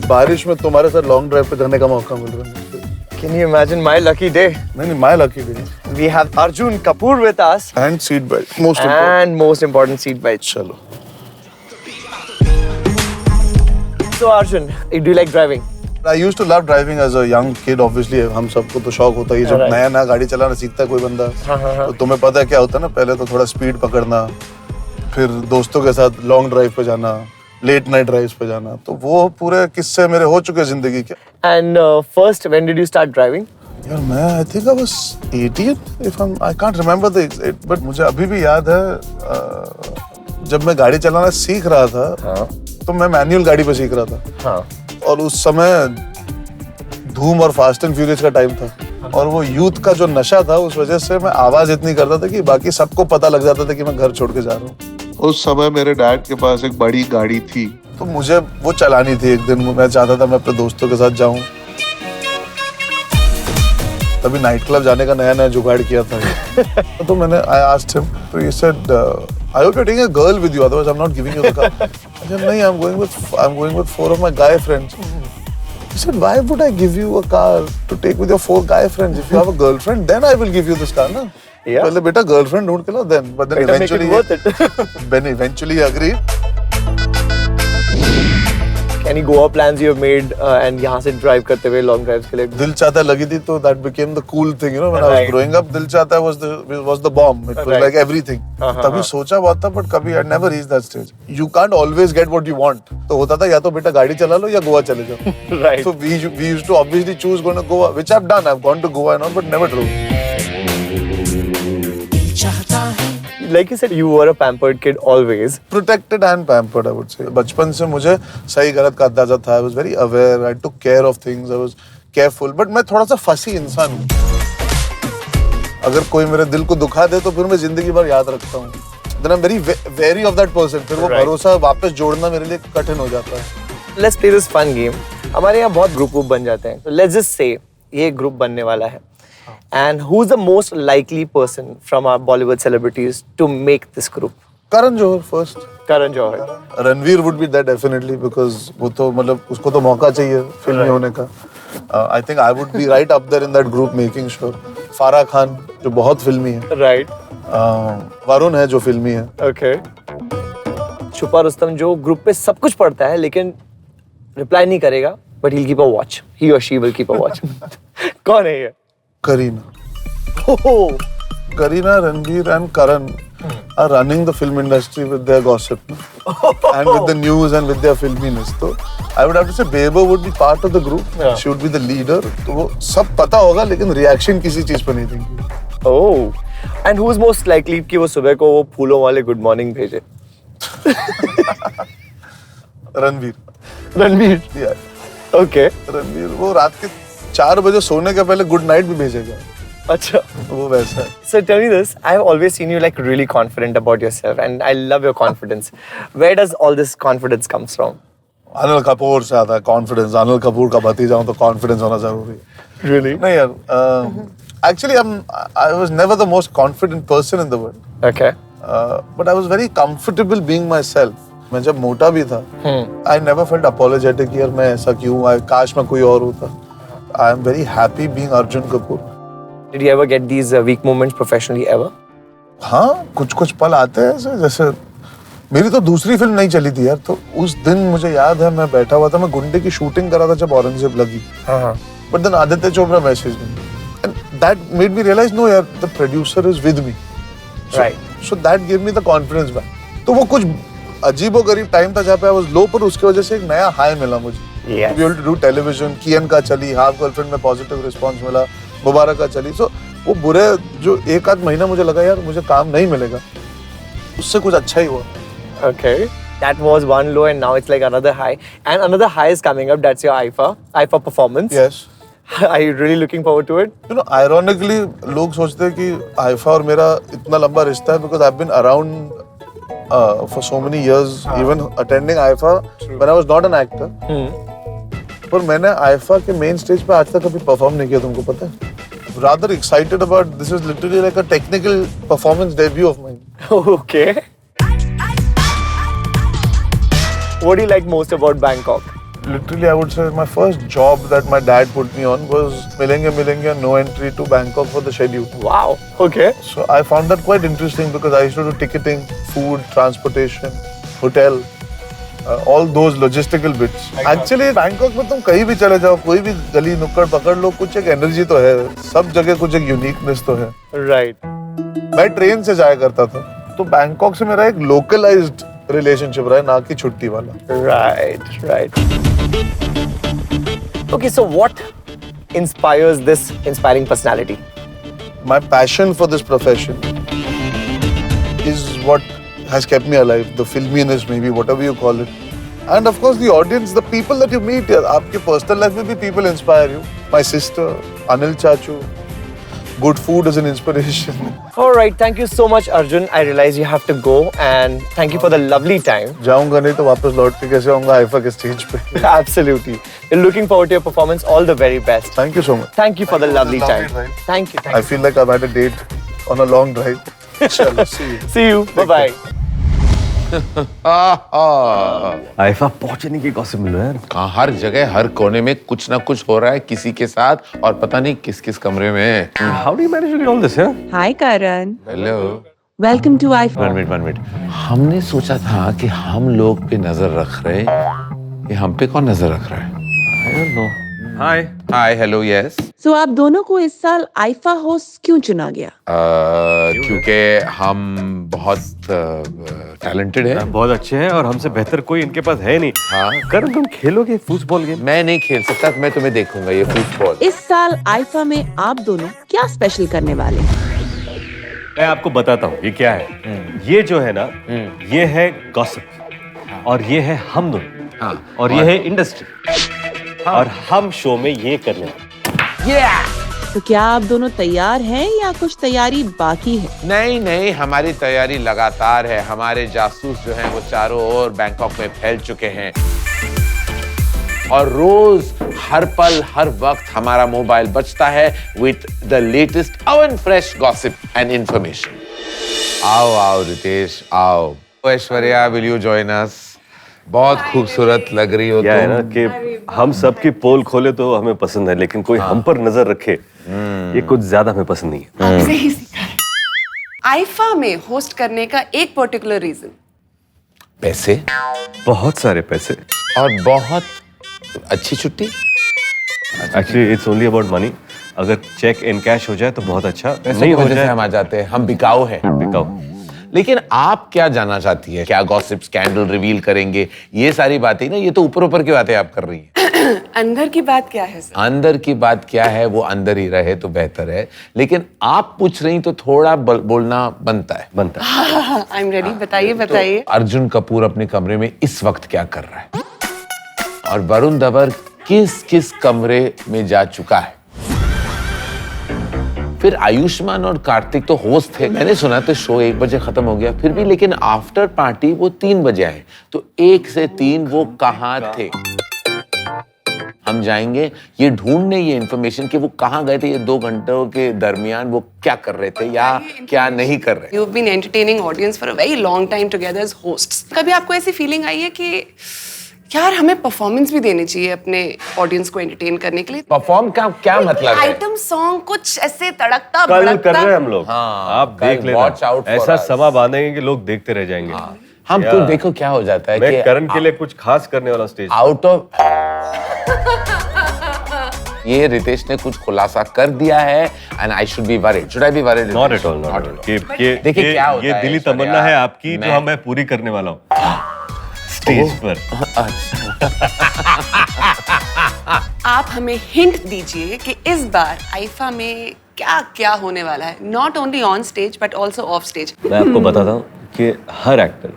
बारिश में तुम्हारे साथ लॉन्ग ड्राइव पे जाने का मौका मिल रहा है। Can you imagine my lucky day? नहीं, my lucky day. We have Arjun Kapoor with us. And seat belt. Most important. And most important, seat belts. चलो. So Arjun, do you like driving? I used to love driving as a young kid. Obviously, हम सबको तो शौक होता है जब नया गाड़ी चलाना सीखता है कोई बंदा. तो तुम्हें पता है क्या होता है ना, पहले तो थोड़ा स्पीड पकड़ना, फिर दोस्तों के साथ लॉन्ग ड्राइव पे जाना, लेट नाइट ड्राइव्स पे जाना, तो वो पूरे किस्से मेरे हो चुके जिंदगी के. And first, when did you start driving? यार मैं I think I was 18 if I can't remember the exact, but मुझे अभी भी याद है जब मैं गाड़ी चलाना सीख रहा था तो मैं मैनुअल गाड़ी पे सीख रहा था. और उस समय धूम और फास्ट एंड फ्यूरियस का टाइम था और वो यूथ का जो नशा था उस वजह से मैं आवाज इतनी करता था कि बाकी सबको पता लग जाता था कि मैं घर छोड़ के जा रहा हूँ. उस समय मेरे डैड के पास एक बड़ी गाड़ी थी तो मुझे वो चलानी थी. एक दिन मैं चाहता था मैं अपने दोस्तों के साथ जाऊं. तभी नाइट क्लब जाने का नया जुगाड़ किया था. तो मैंने I asked him, तो he said, I hope you're taking a girl with you, otherwise I'm not giving you the car. I said, नहीं, I'm going with 4 of my guy friends. He said, why would I give you a car to take with your 4 guy friends? If you have a girlfriend, then I will give you this car, na? Yeah. पहले बेटा girlfriend ढूंढ के लो, then. But then better eventually, make it worth it. Then eventually he agreed. Any Goa plans you have made and यहाँ से drive करते हुए long drives के लिए? दिल चाहता लगी थी तो that became the cool thing, you know, when I was growing up. दिल चाहता was the bomb. It was like everything. तभी सोचा बहुत था, but कभी I never reached that stage. You can't always get what you want. तो होता था या तो बेटा गाड़ी चला लो या गोवा चले जाओ. Right. So we used to obviously choose going to Goa, which I've done. I've gone to Goa and all, but never drove. Like you said, you were a pampered kid always. Protected and pampered, I would say. बचपन से मुझे सही गलत का अंदाजा था. I was very aware. I took care of things. I was careful. But मैं थोड़ा सा फंसी इंसान हूँ. अगर कोई मेरे दिल को दुखा दे तो फिर मैं जिंदगी भर याद रखता हूँ. Then I'm very wary of that person. फिर वो भरोसा वापस जोड़ना मेरे लिए कठिन हो जाता है. Let's play this fun game. हमारे यहाँ बहुत ग्रुप बन जाते हैं. So let's just say ये ग्रुप बनने वाला है. And who's the most likely person from our Bollywood celebrities to make this group? Karan Johar first. Karan Johar. Ranveer would be there definitely because वो तो मतलब उसको तो मौका चाहिए फिल्मी होने का. I think I would be right up there in that group making sure. Farah Khan जो बहुत फिल्मी है. Right. वरुण है जो फिल्मी है. Okay. छुपा रुस्तम जो ग्रुप पे सब कुछ पढ़ता है लेकिन रिप्लाई नहीं करेगा, but he'll keep a watch. He or she will keep a watch. कौन है ये? Kareena. Kareena, Ranveer and Karan are running the film industry with their gossip and with the news and with their filminess. So I would have to say Bebo would be part of the group. Yeah. She would be the leader. तो वो सब पता होगा लेकिन reaction किसी चीज पर नहीं देंगी. Oh. And who's most likely कि वो सुबह को वो फूलों वाले good morning भेजे? Ranveer. Ranveer. Yeah. Okay. Ranveer वो रात के 4 बजे सोने के पहले गुड नाइट भी भेजेगा. अच्छा. वो वैसा है. So tell me this, I have always seen you like really confident about yourself and I love your confidence. Where does all this confidence comes from? Anil Kapoor से आता है confidence. अनिल कपूर का भतीजा हूँ तो confidence होना जरूरी है. Really? नहीं यार. Actually, I was never the most confident person in the world. Okay. But I was very comfortable being myself. मैं जब मोटा भी था, I never felt apologetic कि यार मैं ऐसा क्यों, काश मैं कोई और होता. I am very happy being Arjun Kapoor. Did you ever get these weak moments professionally ever? हाँ, कुछ पल आते हैं ऐसे. जैसे मेरी तो दूसरी फिल्म नहीं चली थी यार, तो उस दिन मुझे याद है मैं बैठा हुआ था, मैं गुंडे की शूटिंग कर रहा था जब औरंगजेब लगी. But then Aditya Chopra messaged me. And that made me realize, no yaar, the producer is with me. Right. So that gave me the confidence back. तो वो कुछ अजीबोगरीब टाइम था जहाँ पे I was low, पर उसकी वजह से एक नया हाई मिला मुझे. Yes. To be able to do television, कियन का चली, हाफ गर्लफ्रेंड में पॉजिटिव रिस्पॉन्स मिला, मुबारक का चली. So वो बुरे जो 1-8 महीना मुझे लगा यार मुझे काम नहीं मिलेगा, उससे कुछ अच्छा ही हुआ. Okay. That was one low and now it's like another high. And another high is coming up. That's your IIFA performance. Yes. Are you really looking forward to it? You know, ironically, लोग सोचते हैं कि IIFA और मेरा इतना लंबा रिश्ता है because I've been around for so many years, even attending IIFA when I was not an actor. पर मैंने IIFA के main stage पे आज तक कभी perform नहीं किया, तुमको पता है? Rather excited about this is literally like a technical performance debut of mine. Okay. What do you like most about Bangkok? literally I would say my first job that my dad put me on was Milenge no entry to Bangkok for the schedule. Wow. Okay. So I found that quite interesting because I used to do ticketing, food, transportation, hotel, all those logistical bits. Actually Bangkok में तुम कहीं भी चले जाओ, कोई भी गली नुक्कड़ पकड़ लो, कुछ एक एनर्जी तो है, सब जगह कुछ एक यूनिकनेस तो है. Right. मैं ट्रेन से जाया करता था, तो बैंकॉक से मेरा एक लोकलाइज्ड रिलेशनशिप रहा है, ना कि छुट्टी वाला. Right. Okay, so what inspires this inspiring personality? My passion for this profession is what has kept me alive. The filminess, maybe, whatever you call it. And of course, the audience, the people that you meet. आपके personal life में भी people inspire you. My sister, Anil Chachu. Good food is an inspiration. All right, thank you so much, Arjun. I realize you have to go, and thank you for the lovely time. जाऊंगा नहीं तो वापस लौट के कैसे आऊंगा IIFA के stage पे. Absolutely. We're looking forward to your performance. All the very best. Thank you so much. Thank you for the lovely time. drive. Thank you. I feel like I've had a date on a long drive. Chalo, see you. See you. Bye-bye. IIFA पहुंचने की gossip मिल रहा है. कहाँ हर जगह हर कोने में कुछ ना कुछ हो रहा है किसी के साथ और पता नहीं किस किस कमरे में. How do you manage to get all this, yeah? Hi, Karan. Hello. Welcome to iPhone. One minute. हमने सोचा था कि हम लोग पे नजर रख रहे, ये हम पे कौन नजर रख रहा है? I don't know. Hi. Hi hello yes. So आप दोनों को इस साल आईफा होस्ट क्यों चुना गया? क्योंकि हम बहुत टैलेंटेड हैं. बहुत अच्छे हैं और हमसे बेहतर कोई इनके पास है नहीं. हाँ. करण तुम खेलोगे फुटबॉल गेम? मैं नहीं खेल सकता, मैं तुम्हें देखूंगा ये फुटबॉल. इस साल आईफा में आप दोनों क्या स्पेशल करने वाले हैं? मैं आपको बताता हूँ ये क्या है. ये जो है ना, ये है गॉसिप और ये है हम दोनों. हाँ. और ये है इंडस्ट्री. और हम शो में ये करने वाले. तो क्या आप दोनों तैयार हैं या कुछ तैयारी बाकी है? नहीं हमारी तैयारी लगातार है. हमारे जासूस जो हैं वो चारों ओर बैंकॉक में फैल चुके हैं और रोज हर पल हर वक्त हमारा मोबाइल बजता है with the latest oven fresh gossip and information. आओ रितेश आओ. Aishwarya will you join us? बहुत खूबसूरत लग रही हो क्या है ना तुम. कि हम सबकी पोल खोले तो हमें पसंद है, लेकिन कोई हम पर नजर रखे ये कुछ ज्यादा हमें पसंद नहीं है. आपसे ही सीखा है. आईफा में होस्ट करने का एक पर्टिकुलर रीजन. पैसे बहुत सारे पैसे और बहुत अच्छी छुट्टी. Actually it's only about money. अगर चेक इन कैश हो जाए तो बहुत अच्छा, नहीं नहीं हो वजह से जाए हम आ जाते हैं. हम बिकाऊ हैं. बिकाओ. लेकिन आप क्या जानना चाहती है? क्या गॉसिप स्कैंडल रिवील करेंगे? ये सारी बातें ना, ये तो ऊपर की बातें आप कर रही हैं. अंदर की बात क्या है सर? अंदर की बात क्या है वो अंदर ही रहे तो बेहतर है. लेकिन आप पूछ रही तो थोड़ा बोलना बनता है. I am ready. बताइए. अर्जुन कपूर अपने कमरे में इस वक्त क्या कर रहा है और वरुण धवन किस कमरे में जा चुका है. फिर आयुष्मान और कार्तिक तो होस्ट थे. मैंने सुना तो शो 1 बजे खत्म हो गया फिर भी, लेकिन आफ्टर पार्टी वो 3 बजे आए. तो 1 से 3 वो कहाँ थे? हम जाएंगे ये ढूंढने ये इन्फॉर्मेशन कि वो कहाँ गए थे ये 2 घंटों के दरमियान. वो क्या कर रहे थे या क्या नहीं कर रहे. You have been entertaining audience for a very long time together as hosts. कभी आपको ऐसी फीलिंग आई है कि यार हमें परफॉर्मेंस भी देनी चाहिए अपने ऑडियंस को एंटरटेन करने के लिए? परफॉर्म का क्या मतलब है? आइटम सॉन्ग कुछ ऐसे तड़कता कल भड़कता. कर रहे हैं हम लोग. हाँ, आप कल देख लेना. watch out for ऐसा us. समा बांधेंगे कि लोग देखते रह जाएंगे. हम तो देखो क्या हो जाता है मैं कि करण के लिए कुछ खास करने वाला स्टेज. आउट ऑफ ये रितेश ने कुछ खुलासा कर दिया है and I should be worried. Should I be worried? Not at all. Not at all. देखिए क्या होता ये है, दिली ऐश्वर्या, तमन्ना है आपकी जो मैं पूरी करने वाला हूँ स्टेज पर. आप हमें हिंट दीजिए कि इस बार आईफा में क्या क्या होने वाला है, not only on stage but also of stage. मैं आपको बताता हूँ कि हर एक्टर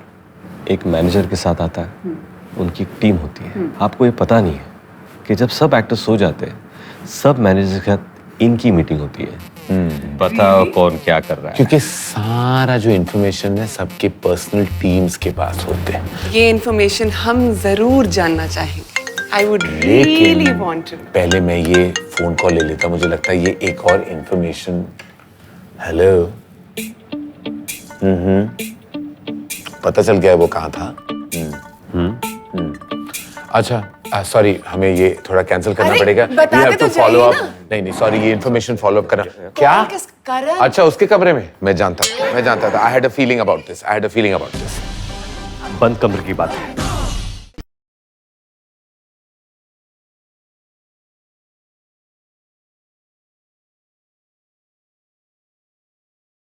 एक मैनेजर के साथ आता है. उनकी एक टीम होती है. आपको ये पता नहीं है कि जब सब एक्टर सो जाते हैं सब मैनेजर के साथ इनकी मीटिंग होती है. बताओ कौन क्या कर रहा है. क्योंकि सारा जो इन्फॉर्मेशन है सबके पर्सनल टीम्स के पास होते हैं. ये इन्फॉर्मेशन हम जरूर जानना चाहेंगे. I would really want to. पहले मैं ये फोन कॉल ले लेता. मुझे लगता है ये एक और इन्फॉर्मेशन. हेलो. पता चल गया वो कहाँ था. अच्छा सॉरी हमें ये थोड़ा कैंसिल करना अरे, पड़ेगा। बताते We have तो to follow जाइए up। ना। नहीं सॉरी ये इन्फॉर्मेशन फॉलो अप करना। क्या? करण? अच्छा उसके कमरे में मैं जानता था। I had a feeling about this. बंद कमरे की बात है।